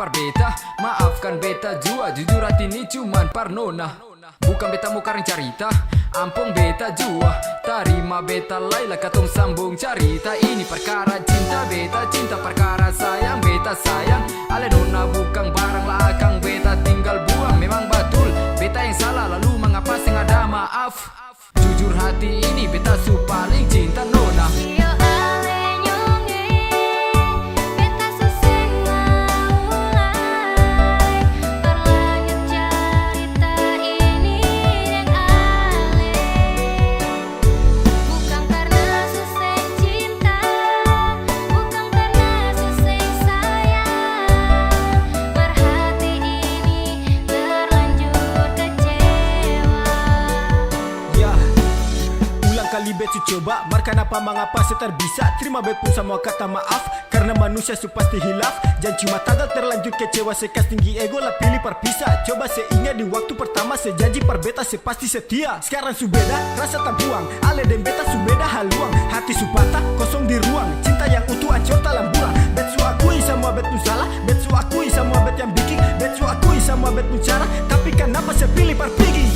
par beta. Maafkan beta jua, jujur hati ini cuman parnona. Bukan beta mau karang carita, ampong beta jua. Tarima beta laila katong sambung carita. Ini perkara cinta beta, cinta perkara sayang beta sayang. Ale nona bukan barang lakang beta tinggal buang. Memang betul beta yang salah, lalu mengapa sing ada maaf. Jujur hati ini beta su paling cinta nona. Bet su coba, markan apa mengapa saya terbisa. Terima bet pun semua kata maaf, karena manusia su pasti hilaf. Jangan cuma tagal terlanjur kecewa, sekas tinggi ego lah pilih perpisah. Coba saya ingat di waktu pertama saya janji par beta saya pasti setia. Sekarang su beda, rasa tak buang. Ale dan beta su beda haluang. Hati su patah, kosong di ruang. Cinta yang utuh ancur dalam buang. Bet su akui semua bet pun salah. Bet su akui semua bet yang bikin. Bet su akui semua bet pun cara. Tapi kenapa saya pilih par pergi?